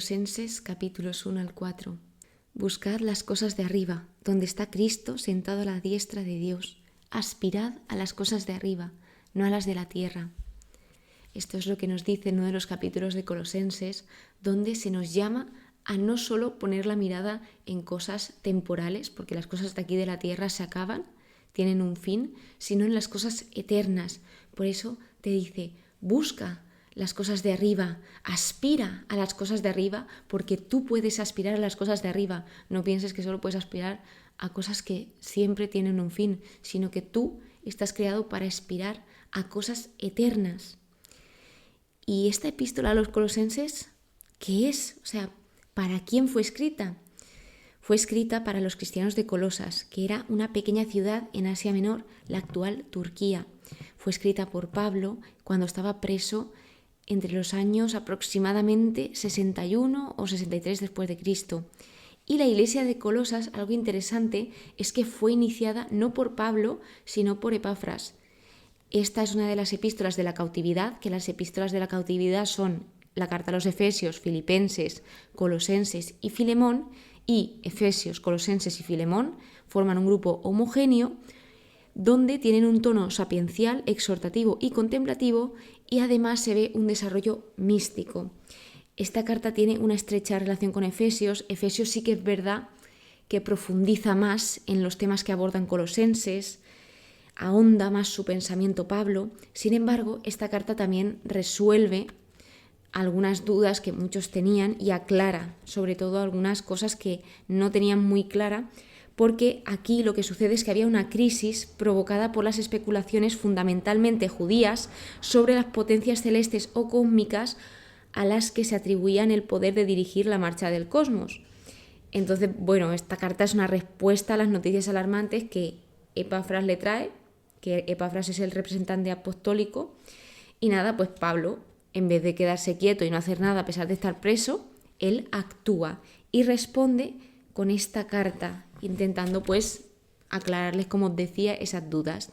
Colosenses capítulos 1 al 4. Buscad las cosas de arriba, donde está Cristo sentado a la diestra de Dios. Aspirad a las cosas de arriba, no a las de la tierra. Esto es lo que nos dice en uno de los capítulos de Colosenses, donde se nos llama a no solo poner la mirada en cosas temporales, porque las cosas de aquí de la tierra se acaban, tienen un fin, sino en las cosas eternas. Por eso te dice, busca las cosas de arriba, aspira a las cosas de arriba, porque tú puedes aspirar a las cosas de arriba. No pienses que solo puedes aspirar a cosas que siempre tienen un fin, sino que tú estás creado para aspirar a cosas eternas. Y esta epístola a los colosenses, ¿qué es? O sea, ¿para quién fue escrita? Fue escrita para los cristianos de Colosas, que era una pequeña ciudad en Asia Menor, la actual Turquía. Fue escrita por Pablo cuando estaba preso entre los años aproximadamente 61 o 63 después de Cristo. Y la iglesia de Colosas, algo interesante, es que fue iniciada no por Pablo, sino por Epafras. Esta es una de las epístolas de la cautividad, que las epístolas de la cautividad son la carta a los Efesios, Filipenses, Colosenses y Filemón, y Efesios, Colosenses y Filemón forman un grupo homogéneo donde tienen un tono sapiencial, exhortativo y contemplativo, y además se ve un desarrollo místico. Esta carta tiene una estrecha relación con Efesios. Efesios sí que es verdad que profundiza más en los temas que abordan Colosenses, ahonda más su pensamiento Pablo. Sin embargo, esta carta también resuelve algunas dudas que muchos tenían y aclara, sobre todo, algunas cosas que no tenían muy clara, porque aquí lo que sucede es que había una crisis provocada por las especulaciones fundamentalmente judías sobre las potencias celestes o cósmicas a las que se atribuían el poder de dirigir la marcha del cosmos. Entonces, bueno, esta carta es una respuesta a las noticias alarmantes que Epafras le trae, que Epafras es el representante apostólico, y nada, pues Pablo, en vez de quedarse quieto y no hacer nada a pesar de estar preso, él actúa y responde con esta carta, intentando pues aclararles, como os decía, esas dudas.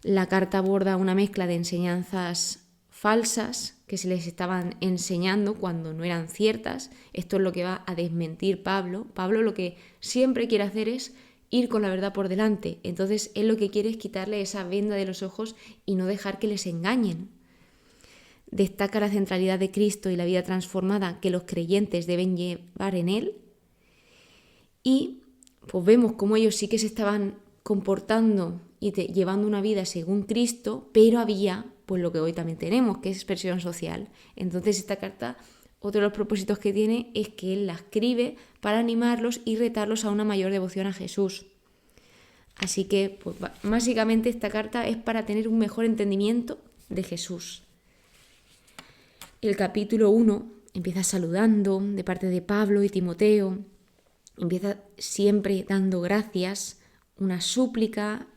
La carta aborda una mezcla de enseñanzas falsas que se les estaban enseñando cuando no eran ciertas. Esto es lo que va a desmentir Pablo. Pablo lo que siempre quiere hacer es ir con la verdad por delante. Entonces él lo que quiere es quitarle esa venda de los ojos y no dejar que les engañen. Destaca la centralidad de Cristo y la vida transformada que los creyentes deben llevar en él. Y pues vemos cómo ellos sí que se estaban comportando y llevando una vida según Cristo, pero había pues lo que hoy también tenemos, que es expresión social. Entonces esta carta, otro de los propósitos que tiene es que él la escribe para animarlos y retarlos a una mayor devoción a Jesús. Así que pues, básicamente esta carta es para tener un mejor entendimiento de Jesús. El capítulo 1 empieza saludando de parte de Pablo y Timoteo. Empieza siempre dando gracias, una súplica,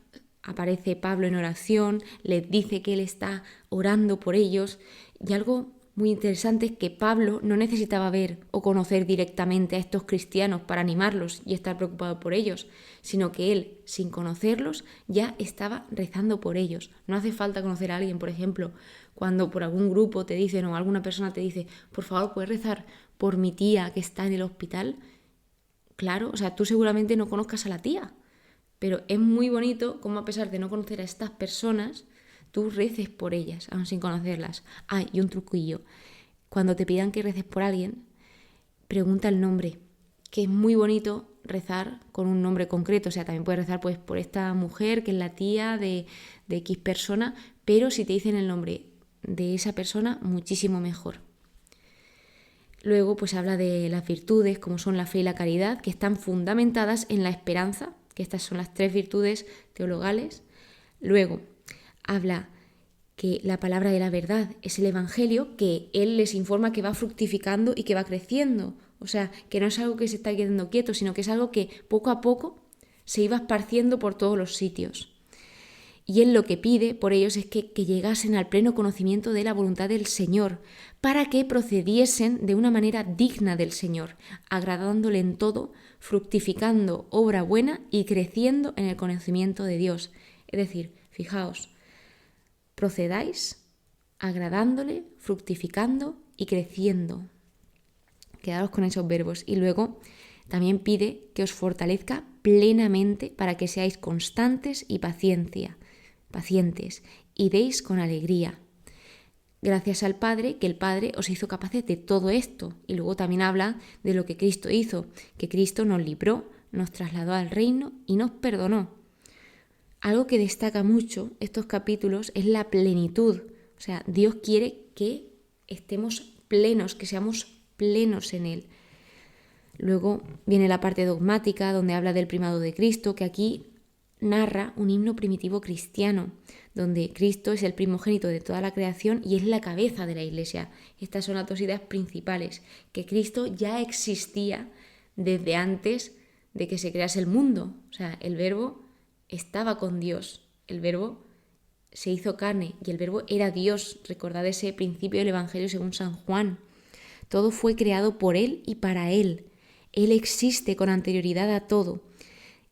aparece Pablo en oración, les dice que él está orando por ellos, y algo muy interesante es que Pablo no necesitaba ver o conocer directamente a estos cristianos para animarlos y estar preocupado por ellos, sino que él, sin conocerlos, ya estaba rezando por ellos. No hace falta conocer a alguien, por ejemplo, cuando por algún grupo te dicen o alguna persona te dice, por favor, ¿puedes rezar por mi tía que está en el hospital? Claro, o sea, tú seguramente no conozcas a la tía, pero es muy bonito cómo, a pesar de no conocer a estas personas, tú reces por ellas, aun sin conocerlas. Ah, y un truquillo. Cuando te pidan que reces por alguien, pregunta el nombre, que es muy bonito rezar con un nombre concreto. O sea, también puedes rezar pues por esta mujer que es la tía de X persona, pero si te dicen el nombre de esa persona, muchísimo mejor. Luego pues habla de las virtudes, como son la fe y la caridad, que están fundamentadas en la esperanza, que estas son las 3 virtudes teologales. Luego habla que la palabra de la verdad es el Evangelio, que él les informa que va fructificando y que va creciendo. O sea, que no es algo que se está quedando quieto, sino que es algo que poco a poco se iba esparciendo por todos los sitios. Y él lo que pide por ellos es que llegasen al pleno conocimiento de la voluntad del Señor, para que procediesen de una manera digna del Señor, agradándole en todo, fructificando obra buena y creciendo en el conocimiento de Dios. Es decir, fijaos, procedáis agradándole, fructificando y creciendo. Quedaos con esos verbos. Y luego también pide que os fortalezca plenamente para que seáis constantes y pacientes, y deis con alegría. Gracias al Padre, que el Padre os hizo capaces de todo esto. Y luego también habla de lo que Cristo hizo, que Cristo nos libró, nos trasladó al reino y nos perdonó. Algo que destaca mucho estos capítulos es la plenitud. O sea, Dios quiere que estemos plenos, que seamos plenos en Él. Luego viene la parte dogmática, donde habla del primado de Cristo, que aquí narra un himno primitivo cristiano, donde Cristo es el primogénito de toda la creación y es la cabeza de la Iglesia. Estas son las dos ideas principales, que Cristo ya existía desde antes de que se crease el mundo. O sea, el Verbo estaba con Dios, el Verbo se hizo carne y el Verbo era Dios. Recordad ese principio del Evangelio según San Juan. Todo fue creado por Él y para Él. Él existe con anterioridad a todo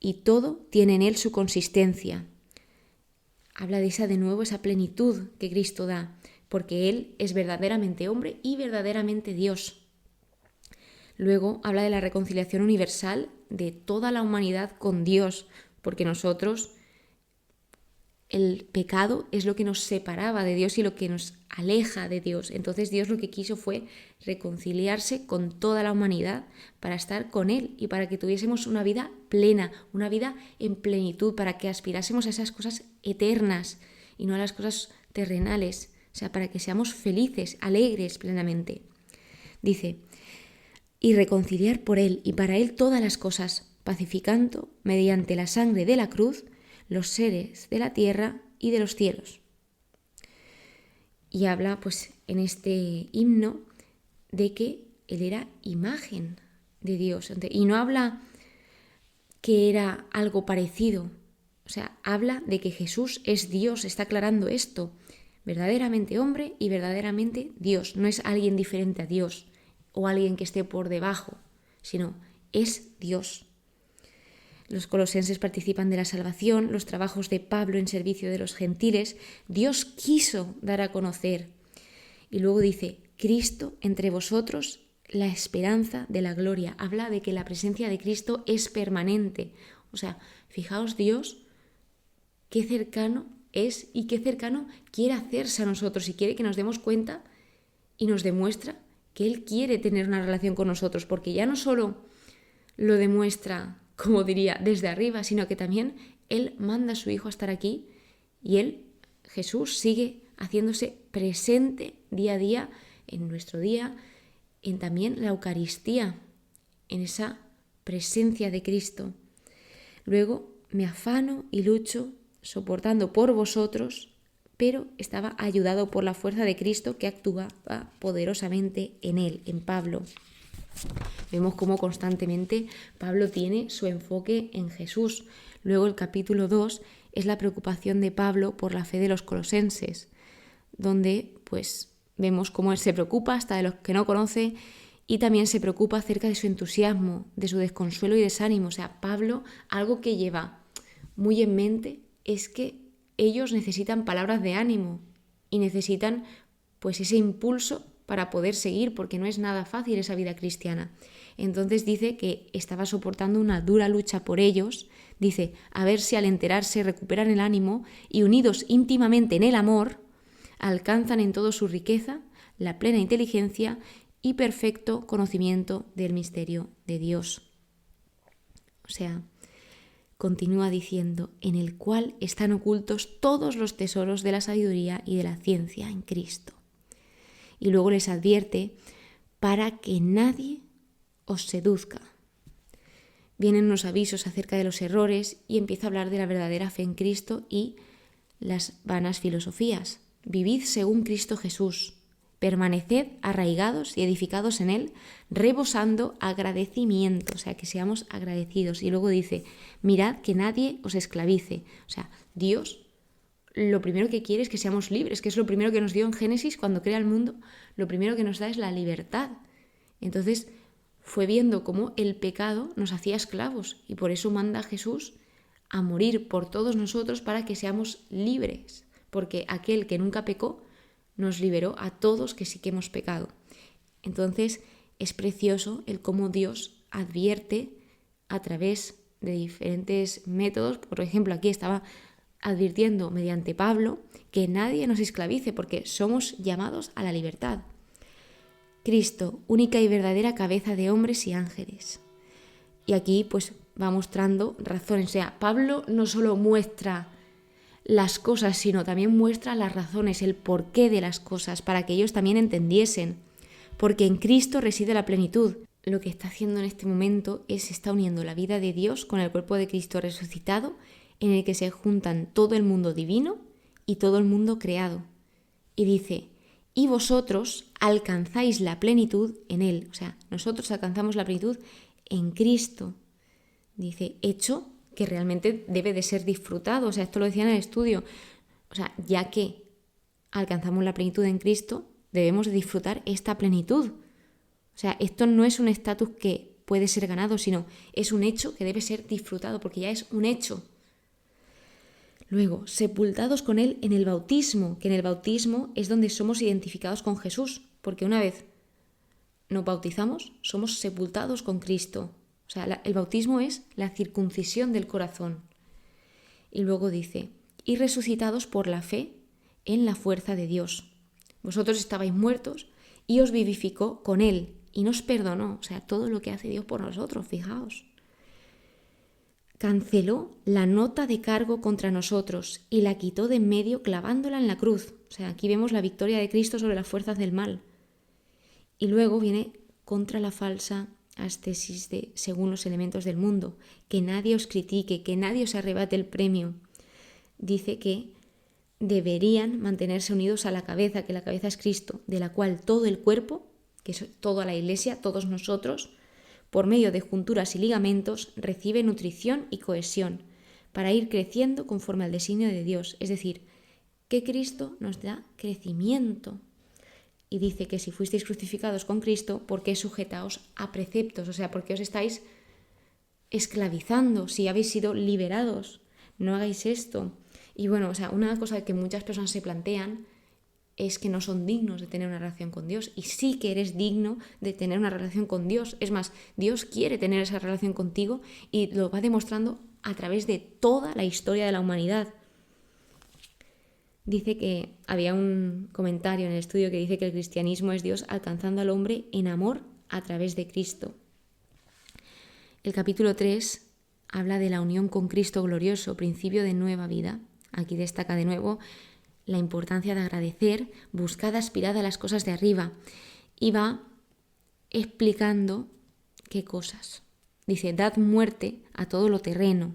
y todo tiene en Él su consistencia. Habla de esa plenitud que Cristo da, porque Él es verdaderamente hombre y verdaderamente Dios. Luego habla de la reconciliación universal de toda la humanidad con Dios, porque nosotros, el pecado es lo que nos separaba de Dios y lo que nos aleja de Dios. Entonces Dios lo que quiso fue reconciliarse con toda la humanidad para estar con Él y para que tuviésemos una vida plena, una vida en plenitud, para que aspirásemos a esas cosas eternas y no a las cosas terrenales. O sea, para que seamos felices, alegres plenamente. Dice, y reconciliar por Él y para Él todas las cosas, pacificando mediante la sangre de la cruz los seres de la tierra y de los cielos. Y habla pues en este himno de que Él era imagen de Dios. Y no habla que era algo parecido. O sea, habla de que Jesús es Dios, está aclarando esto. Verdaderamente hombre y verdaderamente Dios. No es alguien diferente a Dios o alguien que esté por debajo, sino es Dios. Los colosenses participan de la salvación, los trabajos de Pablo en servicio de los gentiles. Dios quiso dar a conocer. Y luego dice, Cristo entre vosotros, la esperanza de la gloria. Habla de que la presencia de Cristo es permanente. O sea, fijaos Dios, qué cercano es y qué cercano quiere hacerse a nosotros y quiere que nos demos cuenta y nos demuestra que Él quiere tener una relación con nosotros, porque ya no solo lo demuestra, como diría, desde arriba, sino que también Él manda a su Hijo a estar aquí y Él, Jesús, sigue haciéndose presente día a día en nuestro día, en también la Eucaristía, en esa presencia de Cristo. Luego me afano y lucho soportando por vosotros, pero estaba ayudado por la fuerza de Cristo que actuaba poderosamente en él, en Pablo. Vemos cómo constantemente Pablo tiene su enfoque en Jesús. Luego el capítulo 2 es la preocupación de Pablo por la fe de los colosenses, donde pues vemos cómo él se preocupa hasta de los que no conoce y también se preocupa acerca de su entusiasmo, de su desconsuelo y desánimo. O sea, Pablo, algo que lleva muy en mente es que ellos necesitan palabras de ánimo y necesitan pues ese impulso para poder seguir, porque no es nada fácil esa vida cristiana. Entonces dice que estaba soportando una dura lucha por ellos. Dice, a ver si al enterarse recuperan el ánimo y unidos íntimamente en el amor, alcanzan en todo su riqueza la plena inteligencia y perfecto conocimiento del misterio de Dios. O sea, continúa diciendo, en el cual están ocultos todos los tesoros de la sabiduría y de la ciencia en Cristo. Y luego les advierte, para que nadie os seduzca. Vienen unos avisos acerca de los errores y empieza a hablar de la verdadera fe en Cristo y las vanas filosofías. Vivid según Cristo Jesús. Permaneced arraigados y edificados en Él, rebosando agradecimiento, o sea, que seamos agradecidos. Y luego dice, mirad que nadie os esclavice. O sea, Dios lo primero que quiere es que seamos libres, que es lo primero que nos dio en Génesis cuando crea el mundo. Lo primero que nos da es la libertad. Entonces fue viendo cómo el pecado nos hacía esclavos y por eso manda a Jesús a morir por todos nosotros para que seamos libres, porque aquel que nunca pecó nos liberó a todos que sí que hemos pecado. Entonces es precioso el cómo Dios advierte a través de diferentes métodos. Por ejemplo, aquí estaba advirtiendo mediante Pablo que nadie nos esclavice porque somos llamados a la libertad. Cristo, única y verdadera cabeza de hombres y ángeles. Y aquí pues va mostrando razones. O sea, Pablo no solo muestra las cosas, sino también muestra las razones, el porqué de las cosas, para que ellos también entendiesen. Porque en Cristo reside la plenitud. Lo que está haciendo en este momento es está uniendo la vida de Dios con el cuerpo de Cristo resucitado, en el que se juntan todo el mundo divino y todo el mundo creado. Y dice, y vosotros alcanzáis la plenitud en Él. O sea, nosotros alcanzamos la plenitud en Cristo. Dice, hecho que realmente debe de ser disfrutado. O sea, esto lo decía en el estudio. O sea, ya que alcanzamos la plenitud en Cristo, debemos de disfrutar esta plenitud. O sea, esto no es un estatus que puede ser ganado, sino es un hecho que debe ser disfrutado, porque ya es un hecho. Luego, sepultados con Él en el bautismo, que en el bautismo es donde somos identificados con Jesús, porque una vez nos bautizamos, somos sepultados con Cristo. O sea, el bautismo es la circuncisión del corazón. Y luego dice, y resucitados por la fe en la fuerza de Dios. Vosotros estabais muertos y os vivificó con Él y nos perdonó. O sea, todo lo que hace Dios por nosotros, fijaos. Canceló la nota de cargo contra nosotros y la quitó de en medio clavándola en la cruz. O sea, aquí vemos la victoria de Cristo sobre las fuerzas del mal. Y luego viene contra la falsa ascesis de según los elementos del mundo, que nadie os critique, que nadie os arrebate el premio. Dice que deberían mantenerse unidos a la cabeza, que la cabeza es Cristo, de la cual todo el cuerpo, que es toda la Iglesia, todos nosotros, por medio de junturas y ligamentos, recibe nutrición y cohesión para ir creciendo conforme al designio de Dios. Es decir, que Cristo nos da crecimiento. Y dice que si fuisteis crucificados con Cristo, ¿por qué sujetaos a preceptos? O sea, ¿por qué os estáis esclavizando si habéis sido liberados? No hagáis esto. Y bueno, o sea, una cosa que muchas personas se plantean es que no son dignos de tener una relación con Dios. Y sí que eres digno de tener una relación con Dios. Es más, Dios quiere tener esa relación contigo y lo va demostrando a través de toda la historia de la humanidad. Dice que había un comentario en el estudio que dice que el cristianismo es Dios alcanzando al hombre en amor a través de Cristo. El capítulo 3 habla de la unión con Cristo glorioso, principio de nueva vida. Aquí destaca de nuevo la importancia de agradecer, buscad, aspirad a las cosas de arriba. Y va explicando qué cosas. Dice, dad muerte a todo lo terreno.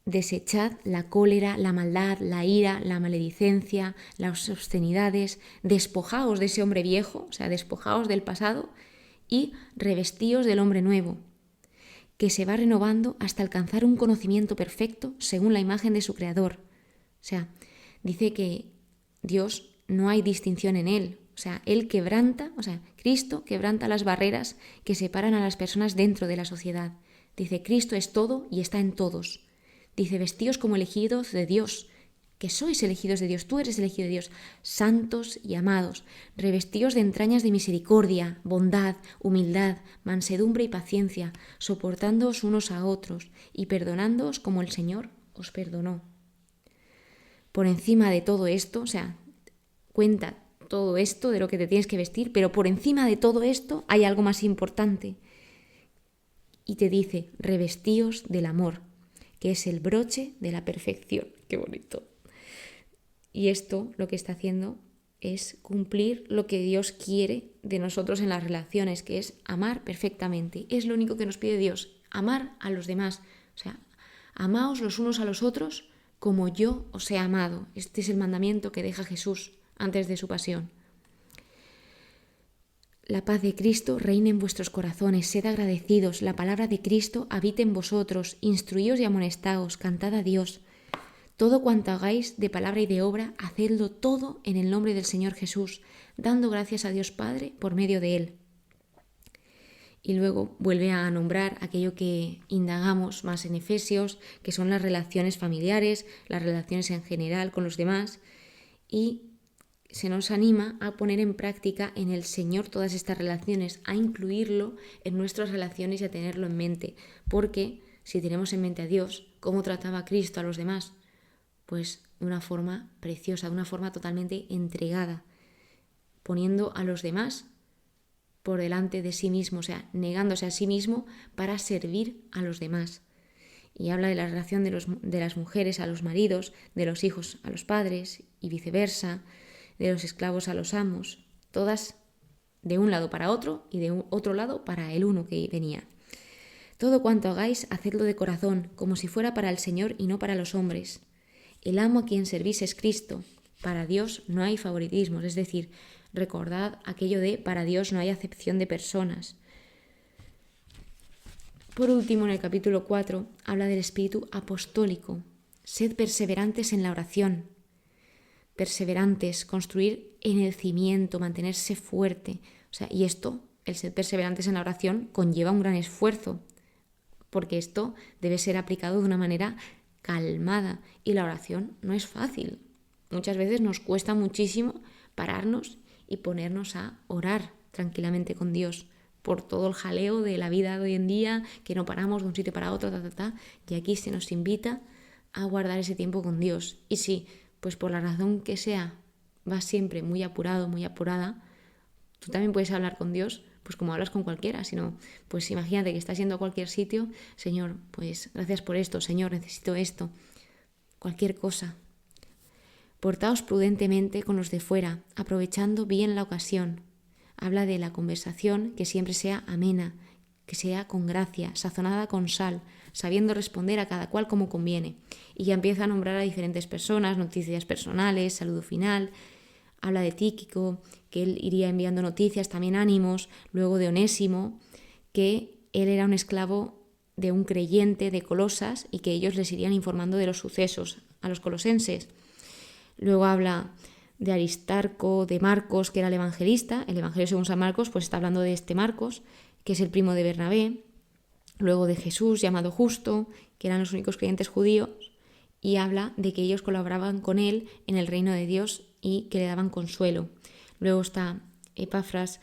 Desechad la cólera, la maldad, la ira, la maledicencia, las obscenidades. Despojaos de ese hombre viejo, o sea, despojaos del pasado y revestíos del hombre nuevo, que se va renovando hasta alcanzar un conocimiento perfecto según la imagen de su Creador. O sea, dice que Dios no hay distinción en Él. O sea, Él quebranta, o sea, Cristo quebranta las barreras que separan a las personas dentro de la sociedad. Dice, Cristo es todo y está en todos. Dice, vestíos como elegidos de Dios, que sois elegidos de Dios, tú eres elegido de Dios, santos y amados, revestíos de entrañas de misericordia, bondad, humildad, mansedumbre y paciencia, soportándoos unos a otros y perdonándoos como el Señor os perdonó. Por encima de todo esto, o sea, cuenta todo esto de lo que te tienes que vestir, pero por encima de todo esto hay algo más importante. Y te dice, revestíos del amor, que es el broche de la perfección. Qué bonito. Y esto lo que está haciendo es cumplir lo que Dios quiere de nosotros en las relaciones, que es amar perfectamente. Es lo único que nos pide Dios, amar a los demás. O sea, amaos los unos a los otros como yo os he amado. Este es el mandamiento que deja Jesús antes de su pasión. La paz de Cristo reine en vuestros corazones, sed agradecidos, la palabra de Cristo habite en vosotros, instruíos y amonestaos, cantad a Dios. Todo cuanto hagáis de palabra y de obra, hacedlo todo en el nombre del Señor Jesús, dando gracias a Dios Padre por medio de Él. Y luego vuelve a nombrar aquello que indagamos más en Efesios, que son las relaciones familiares, las relaciones en general con los demás, y se nos anima a poner en práctica en el Señor todas estas relaciones, a incluirlo en nuestras relaciones y a tenerlo en mente. Porque si tenemos en mente a Dios, ¿cómo trataba a Cristo a los demás? Pues de una forma preciosa, de una forma totalmente entregada, poniendo a los demás por delante de sí mismo, o sea, negándose a sí mismo para servir a los demás. Y habla de la relación de las mujeres a los maridos, de los hijos a los padres y viceversa, de los esclavos a los amos, todas de un lado para otro y de otro lado para el uno que venía. Todo cuanto hagáis, hacedlo de corazón, como si fuera para el Señor y no para los hombres. El amo a quien servís es Cristo. Para Dios no hay favoritismos, es decir, recordad aquello de para Dios no hay acepción de personas. Por último, en el capítulo 4, habla del espíritu apostólico. Sed perseverantes en la oración. Perseverantes, construir en el cimiento, mantenerse fuerte. O sea, y esto, el ser perseverantes en la oración, conlleva un gran esfuerzo, porque esto debe ser aplicado de una manera calmada y la oración no es fácil. Muchas veces nos cuesta muchísimo pararnos y ponernos a orar tranquilamente con Dios por todo el jaleo de la vida de hoy en día, que no paramos de un sitio para otro, y aquí se nos invita a guardar ese tiempo con Dios. Y sí, pues por la razón que sea, vas siempre muy apurado, muy apurada, tú también puedes hablar con Dios pues como hablas con cualquiera, sino pues imagínate que estás yendo a cualquier sitio, Señor, pues gracias por esto, Señor, necesito esto, cualquier cosa. Portaos prudentemente con los de fuera, aprovechando bien la ocasión. Habla de la conversación que siempre sea amena, que sea con gracia, sazonada con sal, sabiendo responder a cada cual como conviene. Y ya empieza a nombrar a diferentes personas, noticias personales, saludo final. Habla de Tíquico, que él iría enviando noticias, también ánimos. Luego de Onésimo, que él era un esclavo de un creyente de Colosas y que ellos les irían informando de los sucesos a los colosenses. Luego habla de Aristarco, de Marcos, que era el evangelista. El Evangelio según San Marcos pues está hablando de este Marcos, que es el primo de Bernabé. Luego de Jesús, llamado Justo, que eran los únicos creyentes judíos, y habla de que ellos colaboraban con él en el reino de Dios y que le daban consuelo. Luego está Epafras,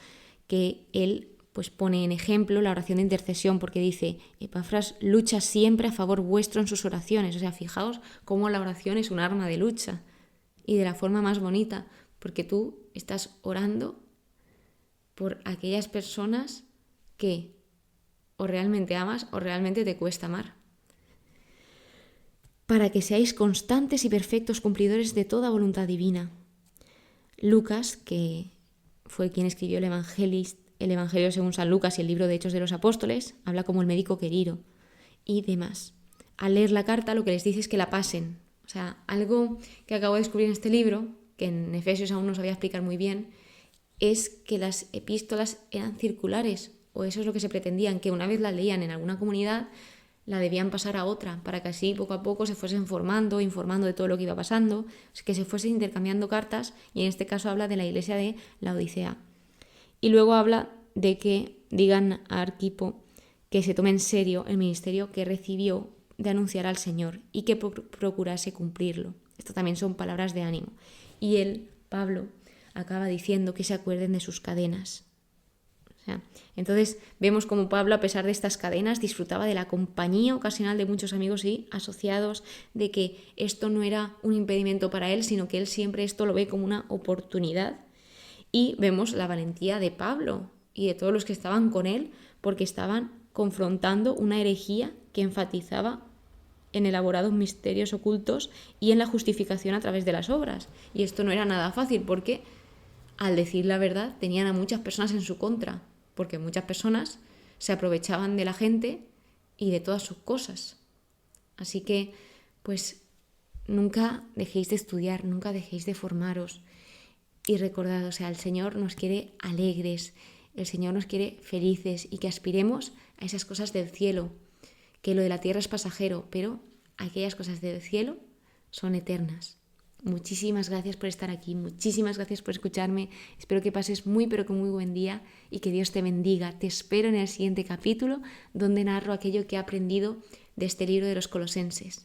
que él pues pone en ejemplo la oración de intercesión, porque dice, Epafras lucha siempre a favor vuestro en sus oraciones. O sea, fijaos cómo la oración es un arma de lucha, y de la forma más bonita, porque tú estás orando por aquellas personas que o realmente amas o realmente te cuesta amar. Para que seáis constantes y perfectos cumplidores de toda voluntad divina. Lucas, que fue quien escribió el Evangelio según San Lucas y el libro de Hechos de los Apóstoles, habla como el médico querido y demás. Al leer la carta lo que les dice es que la pasen. O sea, algo que acabo de descubrir en este libro, que en Efesios aún no sabía explicar muy bien, es que las epístolas eran circulares, o eso es lo que se pretendían, que una vez las leían en alguna comunidad, la debían pasar a otra, para que así poco a poco se fuesen informando de todo lo que iba pasando, que se fuesen intercambiando cartas, y en este caso habla de la iglesia de la Odisea. Y luego habla de que digan a Arquipo que se tome en serio el ministerio que recibió de anunciar al Señor y que procurase cumplirlo. Esto también son palabras de ánimo. Y él, Pablo, acaba diciendo que se acuerden de sus cadenas. O sea, entonces vemos como Pablo, a pesar de estas cadenas, disfrutaba de la compañía ocasional de muchos amigos y asociados, de que esto no era un impedimento para él, sino que él siempre esto lo ve como una oportunidad. Y vemos la valentía de Pablo y de todos los que estaban con él, porque estaban confrontando una herejía que enfatizaba en elaborados misterios ocultos y en la justificación a través de las obras. Y esto no era nada fácil porque, al decir la verdad, tenían a muchas personas en su contra, porque muchas personas se aprovechaban de la gente y de todas sus cosas. Así que, pues, nunca dejéis de estudiar, nunca dejéis de formaros. Y recordad, o sea, el Señor nos quiere alegres, el Señor nos quiere felices y que aspiremos a esas cosas del cielo, que lo de la tierra es pasajero, pero aquellas cosas del cielo son eternas. Muchísimas gracias por estar aquí, muchísimas gracias por escucharme. Espero que pases muy pero que muy buen día y que Dios te bendiga. Te espero en el siguiente capítulo donde narro aquello que he aprendido de este libro de los Colosenses.